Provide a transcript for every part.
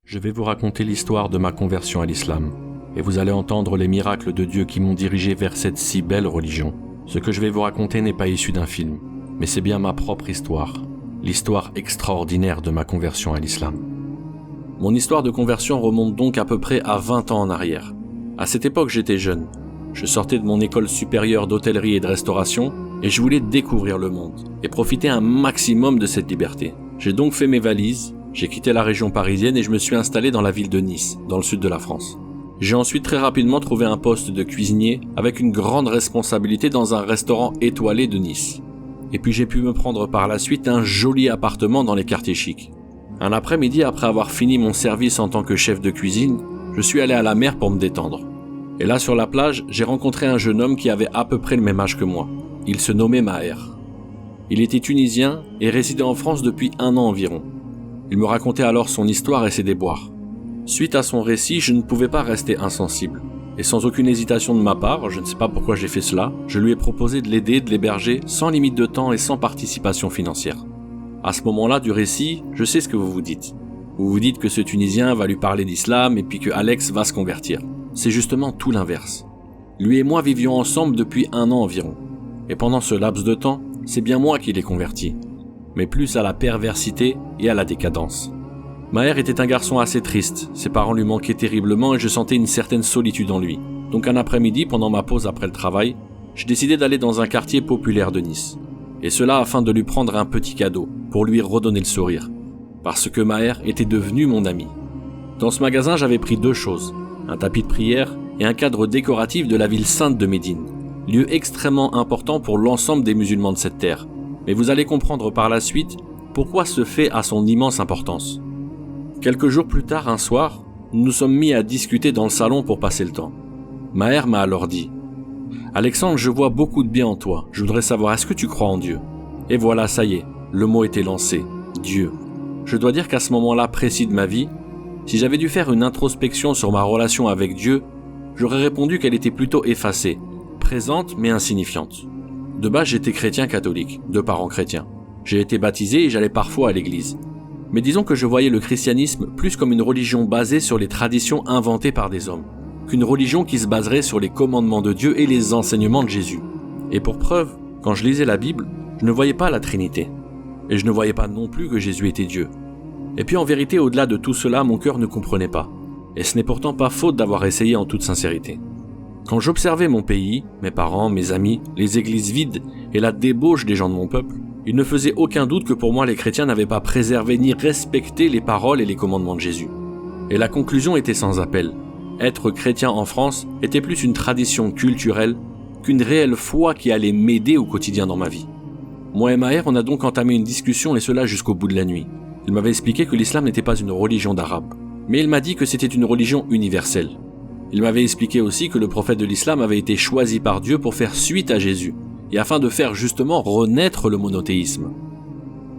Je vais vous raconter l'histoire de ma conversion à l'islam, et vous allez entendre les miracles de Dieu qui m'ont dirigé vers cette si belle religion. Ce que je vais vous raconter n'est pas issu d'un film, mais c'est bien ma propre histoire, l'histoire extraordinaire de ma conversion à l'islam. Mon histoire de conversion remonte donc à peu près à 20 ans en arrière. À cette époque, j'étais jeune. Je sortais de mon école supérieure d'hôtellerie et de restauration, et je voulais découvrir le monde, et profiter un maximum de cette liberté. J'ai donc fait mes valises, j'ai quitté la région parisienne et je me suis installé dans la ville de Nice, dans le sud de la France. J'ai ensuite très rapidement trouvé un poste de cuisinier avec une grande responsabilité dans un restaurant étoilé de Nice. Et puis j'ai pu me prendre par la suite un joli appartement dans les quartiers chics. Un après-midi, après avoir fini mon service en tant que chef de cuisine, je suis allé à la mer pour me détendre. Et là, sur la plage, j'ai rencontré un jeune homme qui avait à peu près le même âge que moi. Il se nommait Maher. Il était tunisien et résidait en France depuis 1 an environ. Il me racontait alors son histoire et ses déboires. Suite à son récit, je ne pouvais pas rester insensible. Et sans aucune hésitation de ma part, je ne sais pas pourquoi j'ai fait cela, je lui ai proposé de l'aider, de l'héberger, sans limite de temps et sans participation financière. À ce moment-là du récit, je sais ce que vous vous dites. Vous vous dites que ce Tunisien va lui parler d'islam et puis que Alex va se convertir. C'est justement tout l'inverse. Lui et moi vivions ensemble depuis 1 an environ. Et pendant ce laps de temps, c'est bien moi qui l'ai converti. Mais plus à la perversité et à la décadence. Maher était un garçon assez triste, ses parents lui manquaient terriblement et je sentais une certaine solitude en lui. Donc un après-midi, pendant ma pause après le travail, j'ai décidé d'aller dans un quartier populaire de Nice. Et cela afin de lui prendre un petit cadeau, pour lui redonner le sourire. Parce que Maher était devenu mon ami. Dans ce magasin, j'avais pris 2 choses, un tapis de prière et un cadre décoratif de la ville sainte de Médine, lieu extrêmement important pour l'ensemble des musulmans de cette terre. Mais vous allez comprendre par la suite pourquoi ce fait a son immense importance. Quelques jours plus tard, un soir, nous nous sommes mis à discuter dans le salon pour passer le temps. Maher m'a alors dit « Alexandre, je vois beaucoup de bien en toi. Je voudrais savoir, est-ce que tu crois en Dieu ?» Et voilà, ça y est, le mot était lancé. Dieu. Je dois dire qu'à ce moment-là précis de ma vie, si j'avais dû faire une introspection sur ma relation avec Dieu, j'aurais répondu qu'elle était plutôt effacée, présente mais insignifiante. De base, j'étais chrétien catholique, de parents chrétiens. J'ai été baptisé et j'allais parfois à l'église. Mais disons que je voyais le christianisme plus comme une religion basée sur les traditions inventées par des hommes, qu'une religion qui se baserait sur les commandements de Dieu et les enseignements de Jésus. Et pour preuve, quand je lisais la Bible, je ne voyais pas la Trinité. Et je ne voyais pas non plus que Jésus était Dieu. Et puis en vérité, au-delà de tout cela, mon cœur ne comprenait pas. Et ce n'est pourtant pas faute d'avoir essayé en toute sincérité. Quand j'observais mon pays, mes parents, mes amis, les églises vides et la débauche des gens de mon peuple, il ne faisait aucun doute que pour moi les chrétiens n'avaient pas préservé ni respecté les paroles et les commandements de Jésus. Et la conclusion était sans appel. Être chrétien en France était plus une tradition culturelle qu'une réelle foi qui allait m'aider au quotidien dans ma vie. Moi et Maher, on a donc entamé une discussion et cela jusqu'au bout de la nuit. Il m'avait expliqué que l'islam n'était pas une religion d'Arabes, mais il m'a dit que c'était une religion universelle. Il m'avait expliqué aussi que le prophète de l'islam avait été choisi par Dieu pour faire suite à Jésus, et afin de faire justement renaître le monothéisme.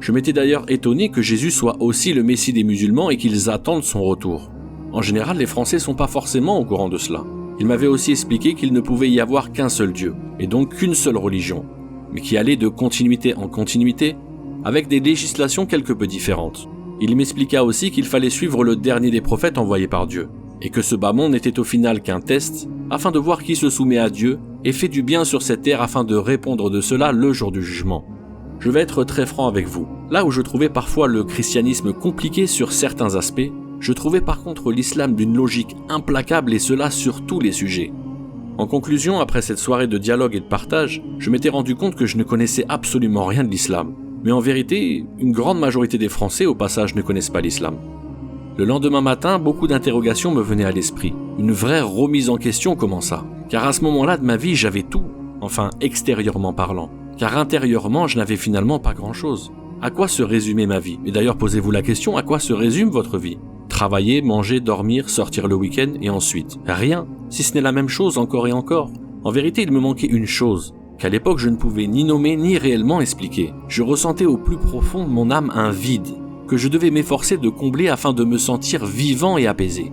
Je m'étais d'ailleurs étonné que Jésus soit aussi le Messie des musulmans et qu'ils attendent son retour. En général, les Français sont pas forcément au courant de cela. Il m'avait aussi expliqué qu'il ne pouvait y avoir qu'un seul Dieu, et donc qu'une seule religion, mais qui allait de continuité en continuité, avec des législations quelque peu différentes. Il m'expliqua aussi qu'il fallait suivre le dernier des prophètes envoyés par Dieu, et que ce bas monde n'était au final qu'un test, afin de voir qui se soumet à Dieu et fait du bien sur cette terre afin de répondre de cela le jour du jugement. Je vais être très franc avec vous. Là où je trouvais parfois le christianisme compliqué sur certains aspects, je trouvais par contre l'islam d'une logique implacable et cela sur tous les sujets. En conclusion, après cette soirée de dialogue et de partage, je m'étais rendu compte que je ne connaissais absolument rien de l'islam. Mais en vérité, une grande majorité des Français au passage ne connaissent pas l'islam. Le lendemain matin, beaucoup d'interrogations me venaient à l'esprit. Une vraie remise en question commença. Car à ce moment-là de ma vie, j'avais tout. Enfin, extérieurement parlant. Car intérieurement, je n'avais finalement pas grand-chose. À quoi se résumait ma vie? Et d'ailleurs, posez-vous la question, à quoi se résume votre vie? Travailler, manger, dormir, sortir le week-end et ensuite rien, si ce n'est la même chose encore et encore. En vérité, il me manquait une chose, qu'à l'époque je ne pouvais ni nommer ni réellement expliquer. Je ressentais au plus profond de mon âme un vide, que je devais m'efforcer de combler afin de me sentir vivant et apaisé.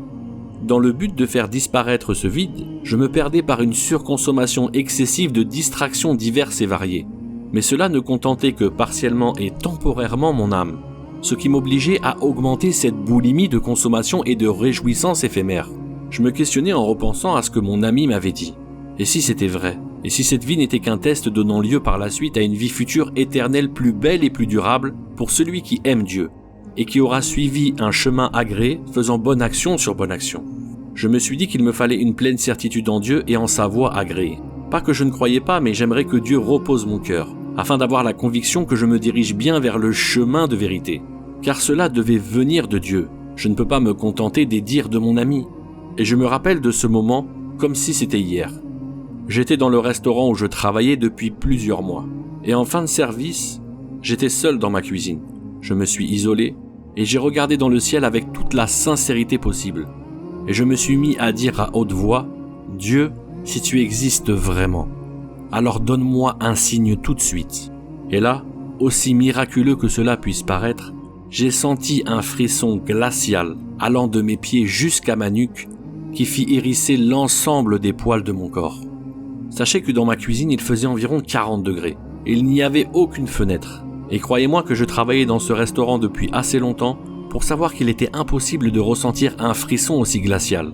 Dans le but de faire disparaître ce vide, je me perdais par une surconsommation excessive de distractions diverses et variées. Mais cela ne contentait que partiellement et temporairement mon âme. ce qui m'obligeait à augmenter cette boulimie de consommation et de réjouissance éphémère. Je me questionnais en repensant à ce que mon ami m'avait dit. Et si c'était vrai? Et si cette vie n'était qu'un test donnant lieu par la suite à une vie future éternelle plus belle et plus durable pour celui qui aime Dieu et qui aura suivi un chemin agréé faisant bonne action sur bonne action? Je me suis dit qu'il me fallait une pleine certitude en Dieu et en sa voie agréée. Pas que je ne croyais pas, mais j'aimerais que Dieu repose mon cœur, afin d'avoir la conviction que je me dirige bien vers le chemin de vérité. Car cela devait venir de Dieu. Je ne peux pas me contenter des dires de mon ami. Et je me rappelle de ce moment comme si c'était hier. J'étais dans le restaurant où je travaillais depuis plusieurs mois. Et en fin de service, j'étais seul dans ma cuisine. Je me suis isolé et j'ai regardé dans le ciel avec toute la sincérité possible. Et je me suis mis à dire à haute voix, « Dieu, si tu existes vraiment, alors donne-moi un signe tout de suite. » Et là, aussi miraculeux que cela puisse paraître, j'ai senti un frisson glacial allant de mes pieds jusqu'à ma nuque qui fit hérisser l'ensemble des poils de mon corps. Sachez que dans ma cuisine, il faisait environ 40 degrés et il n'y avait aucune fenêtre. Et croyez-moi que je travaillais dans ce restaurant depuis assez longtemps pour savoir qu'il était impossible de ressentir un frisson aussi glacial.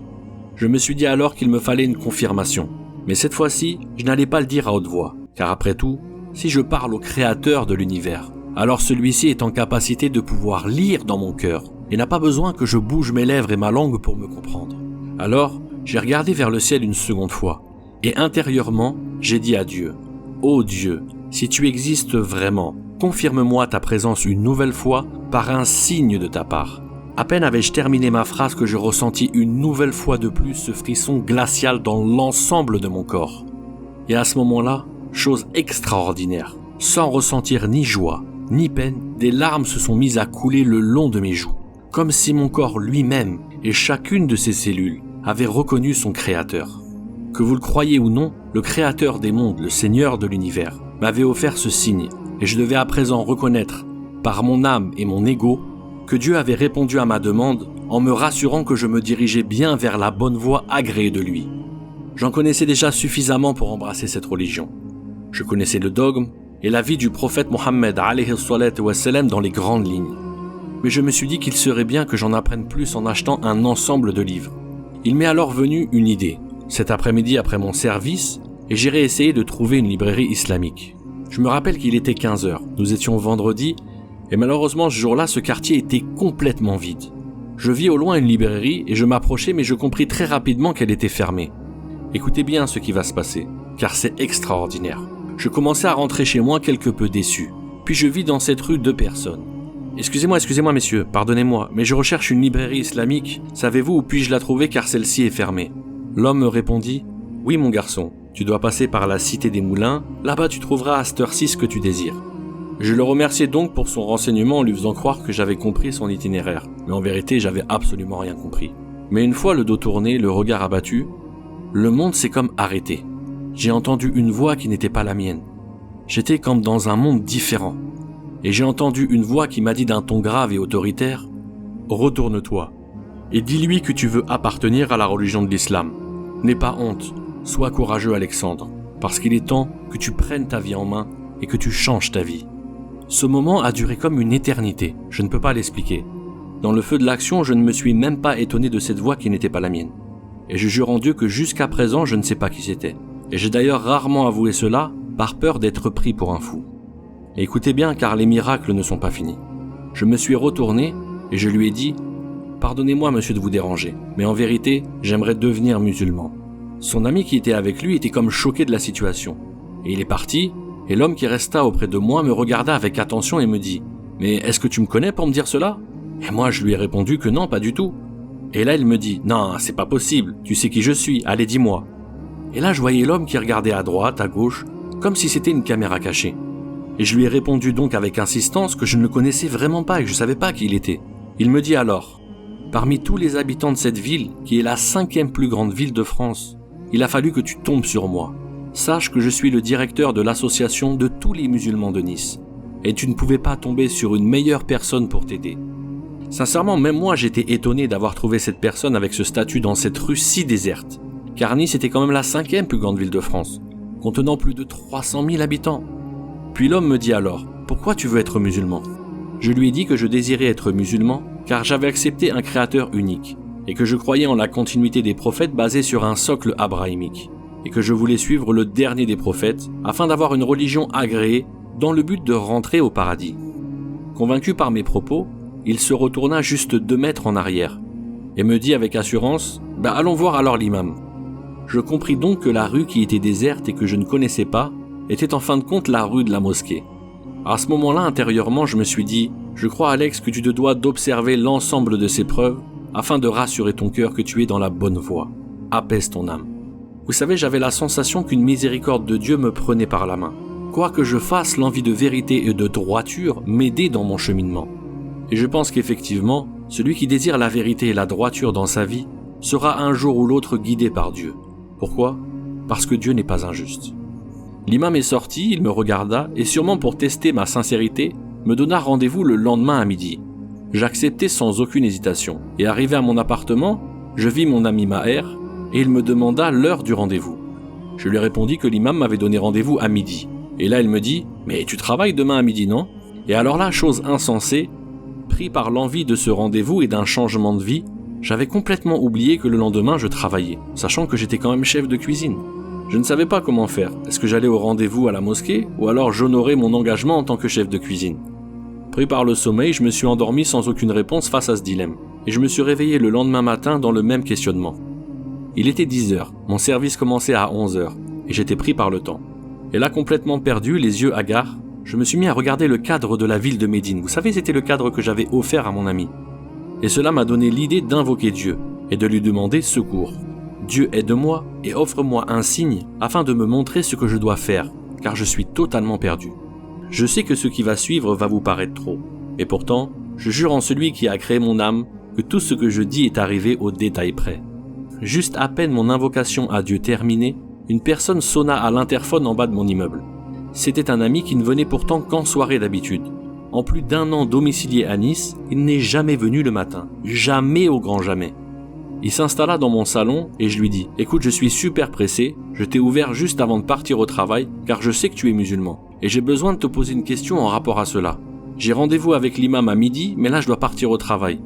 Je me suis dit alors qu'il me fallait une confirmation. Mais cette fois-ci, je n'allais pas le dire à haute voix, car après tout, si je parle au créateur de l'univers, alors celui-ci est en capacité de pouvoir lire dans mon cœur et n'a pas besoin que je bouge mes lèvres et ma langue pour me comprendre. Alors, j'ai regardé vers le ciel une seconde fois et intérieurement, j'ai dit à Dieu, « Ô Dieu, si tu existes vraiment, confirme-moi ta présence une nouvelle fois par un signe de ta part. » À peine avais-je terminé ma phrase que je ressentis une nouvelle fois de plus ce frisson glacial dans l'ensemble de mon corps. Et à ce moment-là, chose extraordinaire, sans ressentir ni joie, ni peine, des larmes se sont mises à couler le long de mes joues, comme si mon corps lui-même et chacune de ses cellules avaient reconnu son créateur. Que vous le croyez ou non, le créateur des mondes, le Seigneur de l'univers, m'avait offert ce signe, et je devais à présent reconnaître, par mon âme et mon ego, que Dieu avait répondu à ma demande en me rassurant que je me dirigeais bien vers la bonne voie agréée de lui. J'en connaissais déjà suffisamment pour embrasser cette religion. Je connaissais le dogme et la vie du prophète Mohammed alayhi salatu wassalam dans les grandes lignes. Mais je me suis dit qu'il serait bien que j'en apprenne plus en achetant un ensemble de livres. Il m'est alors venu une idée. Cet après-midi après mon service, et j'irai essayer de trouver une librairie islamique. Je me rappelle qu'il était 15h, nous étions vendredi, et malheureusement ce jour-là, ce quartier était complètement vide. Je vis au loin une librairie et je m'approchais, mais je compris très rapidement qu'elle était fermée. Écoutez bien ce qui va se passer, car c'est extraordinaire. Je commençais à rentrer chez moi quelque peu déçu. Puis je vis dans cette rue 2 personnes. Excusez-moi messieurs, pardonnez-moi, mais je recherche une librairie islamique. Savez-vous où puis-je la trouver car celle-ci est fermée? L'homme me répondit, « Oui mon garçon, tu dois passer par la cité des moulins, là-bas tu trouveras à cette heure-ci ce que tu désires. » Je le remerciai donc pour son renseignement en lui faisant croire que j'avais compris son itinéraire, mais en vérité j'avais absolument rien compris. Mais une fois le dos tourné, le regard abattu, le monde s'est comme arrêté. J'ai entendu une voix qui n'était pas la mienne. J'étais comme dans un monde différent. Et j'ai entendu une voix qui m'a dit d'un ton grave et autoritaire, « Retourne-toi, et dis-lui que tu veux appartenir à la religion de l'islam. N'aie pas honte, sois courageux Alexandre, parce qu'il est temps que tu prennes ta vie en main et que tu changes ta vie. » Ce moment a duré comme une éternité, je ne peux pas l'expliquer. Dans le feu de l'action, je ne me suis même pas étonné de cette voix qui n'était pas la mienne. Et je jure en Dieu que jusqu'à présent, je ne sais pas qui c'était. Et j'ai d'ailleurs rarement avoué cela, par peur d'être pris pour un fou. Et écoutez bien, car les miracles ne sont pas finis. Je me suis retourné et je lui ai dit « Pardonnez-moi monsieur de vous déranger, mais en vérité, j'aimerais devenir musulman. » Son ami qui était avec lui était comme choqué de la situation. Et il est parti, et l'homme qui resta auprès de moi me regarda avec attention et me dit « Mais est-ce que tu me connais pour me dire cela ?» Et moi je lui ai répondu que non, pas du tout. Et là il me dit « Non, c'est pas possible, tu sais qui je suis, allez dis-moi. » Et là je voyais l'homme qui regardait à droite, à gauche, comme si c'était une caméra cachée. Et je lui ai répondu donc avec insistance que je ne le connaissais vraiment pas et que je ne savais pas qui il était. Il me dit alors « Parmi tous les habitants de cette ville, qui est la 5e plus grande ville de France, il a fallu que tu tombes sur moi. Sache que je suis le directeur de l'association de tous les musulmans de Nice. Et tu ne pouvais pas tomber sur une meilleure personne pour t'aider. » Sincèrement, même moi j'étais étonné d'avoir trouvé cette personne avec ce statut dans cette rue si déserte. Car Nice était quand même la 5e plus grande ville de France, contenant plus de 300 000 habitants. Puis l'homme me dit alors « Pourquoi tu veux être musulman ?» Je lui ai dit que je désirais être musulman car j'avais accepté un créateur unique et que je croyais en la continuité des prophètes basée sur un socle abrahamique et que je voulais suivre le dernier des prophètes afin d'avoir une religion agréée dans le but de rentrer au paradis. Convaincu par mes propos, il se retourna juste 2 mètres en arrière et me dit avec assurance « allons voir alors l'imam ». Je compris donc que la rue qui était déserte et que je ne connaissais pas était en fin de compte la rue de la mosquée. À ce moment-là, intérieurement, je me suis dit « Je crois, Alex, que tu te dois d'observer l'ensemble de ces preuves afin de rassurer ton cœur que tu es dans la bonne voie. Apaise ton âme. » Vous savez, j'avais la sensation qu'une miséricorde de Dieu me prenait par la main. Quoi que je fasse, l'envie de vérité et de droiture m'aidait dans mon cheminement. Et je pense qu'effectivement, celui qui désire la vérité et la droiture dans sa vie sera un jour ou l'autre guidé par Dieu. Pourquoi ? Parce que Dieu n'est pas injuste. L'imam est sorti, il me regarda et sûrement pour tester ma sincérité, me donna rendez-vous le lendemain à midi. J'acceptai sans aucune hésitation et arrivé à mon appartement, je vis mon ami Maher et il me demanda l'heure du rendez-vous. Je lui répondis que l'imam m'avait donné rendez-vous à midi. Et là, il me dit « Mais tu travailles demain à midi, non ?» Et alors là, chose insensée, pris par l'envie de ce rendez-vous et d'un changement de vie, j'avais complètement oublié que le lendemain, je travaillais, sachant que j'étais quand même chef de cuisine. Je ne savais pas comment faire. Est-ce que j'allais au rendez-vous à la mosquée ou alors j'honorais mon engagement en tant que chef de cuisine ? Pris par le sommeil, je me suis endormi sans aucune réponse face à ce dilemme. Et je me suis réveillé le lendemain matin dans le même questionnement. Il était 10h, mon service commençait à 11h, et j'étais pris par le temps. Et là, complètement perdu, les yeux hagards, je me suis mis à regarder le cadre de la ville de Médine. Vous savez, c'était le cadre que j'avais offert à mon ami. Et cela m'a donné l'idée d'invoquer Dieu et de lui demander secours. Dieu aide-moi et offre-moi un signe afin de me montrer ce que je dois faire, car je suis totalement perdu. Je sais que ce qui va suivre va vous paraître trop. Et pourtant, je jure en celui qui a créé mon âme que tout ce que je dis est arrivé au détail près. Juste à peine mon invocation à Dieu terminée, une personne sonna à l'interphone en bas de mon immeuble. C'était un ami qui ne venait pourtant qu'en soirée d'habitude. En plus d'1 an domicilié à Nice, il n'est jamais venu le matin. Jamais au grand jamais. Il s'installa dans mon salon et je lui dis « Écoute, je suis super pressé, je t'ai ouvert juste avant de partir au travail car je sais que tu es musulman et j'ai besoin de te poser une question en rapport à cela. J'ai rendez-vous avec l'imam à midi, mais là je dois partir au travail. »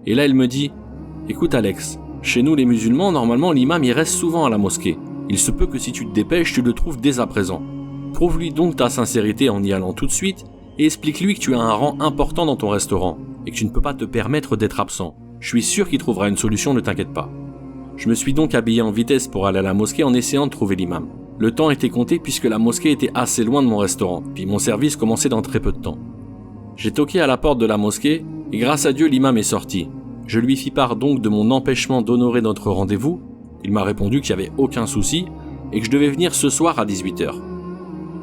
Et là il me dit « Écoute Alex, chez nous les musulmans, normalement l'imam il reste souvent à la mosquée. Il se peut que si tu te dépêches, tu le trouves dès à présent. Prouve-lui donc ta sincérité en y allant tout de suite et explique-lui que tu as un rang important dans ton restaurant et que tu ne peux pas te permettre d'être absent. Je suis sûr qu'il trouvera une solution, ne t'inquiète pas. » Je me suis donc habillé en vitesse pour aller à la mosquée en essayant de trouver l'imam. Le temps était compté puisque la mosquée était assez loin de mon restaurant, puis mon service commençait dans très peu de temps. J'ai toqué à la porte de la mosquée et grâce à Dieu l'imam est sorti. Je lui fis part donc de mon empêchement d'honorer notre rendez-vous. Il m'a répondu qu'il n'y avait aucun souci et que je devais venir ce soir à 18h.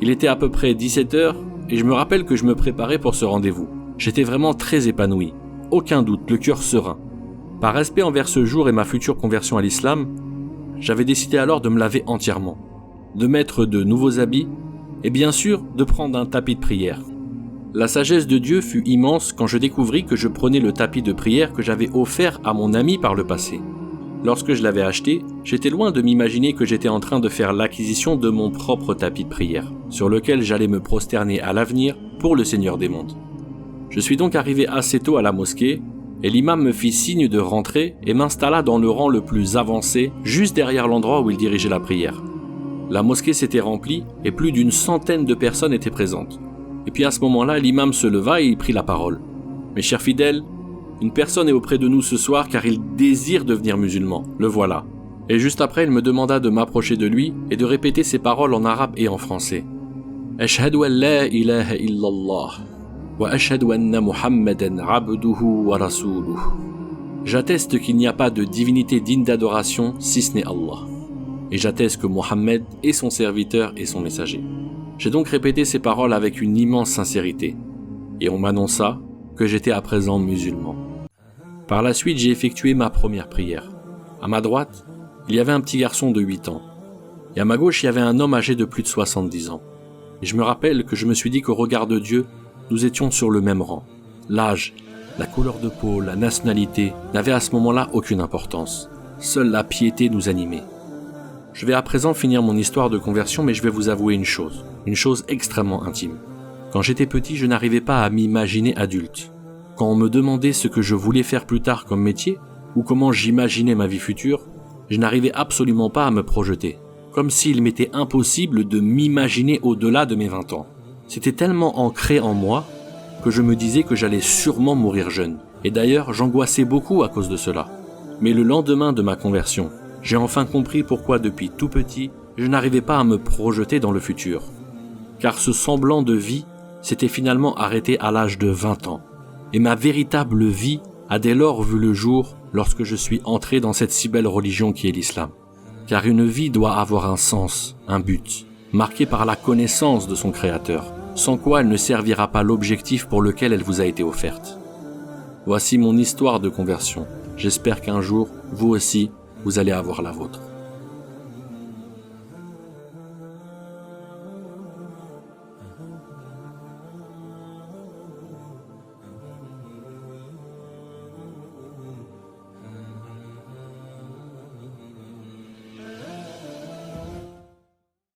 Il était à peu près 17h et je me rappelle que je me préparais pour ce rendez-vous. J'étais vraiment très épanoui, aucun doute, le cœur serein. Par respect envers ce jour et ma future conversion à l'islam, j'avais décidé alors de me laver entièrement, de mettre de nouveaux habits et bien sûr de prendre un tapis de prière. La sagesse de Dieu fut immense quand je découvris que je prenais le tapis de prière que j'avais offert à mon ami par le passé. Lorsque je l'avais acheté, j'étais loin de m'imaginer que j'étais en train de faire l'acquisition de mon propre tapis de prière, sur lequel j'allais me prosterner à l'avenir pour le Seigneur des mondes. Je suis donc arrivé assez tôt à la mosquée, et l'imam me fit signe de rentrer et m'installa dans le rang le plus avancé, juste derrière l'endroit où il dirigeait la prière. La mosquée s'était remplie et plus d'100 de personnes étaient présentes. Et puis à ce moment-là, l'imam se leva et il prit la parole. « Mes chers fidèles, une personne est auprès de nous ce soir car il désire devenir musulman, le voilà. » Et juste après, il me demanda de m'approcher de lui et de répéter ses paroles en arabe et en français. « Ashhadu an la ilaha illallah. Wa ashhadu anna Muhammadan abduhu wa rasuluh. » J'atteste qu'il n'y a pas de divinité digne d'adoration si ce n'est Allah. Et j'atteste que Mohammed est son serviteur et son messager. J'ai donc répété ces paroles avec une immense sincérité. Et on m'annonça que j'étais à présent musulman. Par la suite, j'ai effectué ma première prière. À ma droite, il y avait un petit garçon de 8 ans. Et à ma gauche, il y avait un homme âgé de plus de 70 ans. Et je me rappelle que je me suis dit qu'au regard de Dieu, nous étions sur le même rang. L'âge, la couleur de peau, la nationalité n'avaient à ce moment-là aucune importance. Seule la piété nous animait. Je vais à présent finir mon histoire de conversion, mais je vais vous avouer une chose extrêmement intime. Quand j'étais petit, je n'arrivais pas à m'imaginer adulte. Quand on me demandait ce que je voulais faire plus tard comme métier, ou comment j'imaginais ma vie future, je n'arrivais absolument pas à me projeter. Comme s'il m'était impossible de m'imaginer au-delà de mes 20 ans. C'était tellement ancré en moi que je me disais que j'allais sûrement mourir jeune. Et d'ailleurs, j'angoissais beaucoup à cause de cela. Mais le lendemain de ma conversion, j'ai enfin compris pourquoi depuis tout petit, je n'arrivais pas à me projeter dans le futur. Car ce semblant de vie s'était finalement arrêté à l'âge de 20 ans. Et ma véritable vie a dès lors vu le jour lorsque je suis entré dans cette si belle religion qui est l'islam. Car une vie doit avoir un sens, un but, marqué par la connaissance de son créateur, sans quoi elle ne servira pas l'objectif pour lequel elle vous a été offerte. Voici mon histoire de conversion. J'espère qu'un jour, vous aussi, vous allez avoir la vôtre.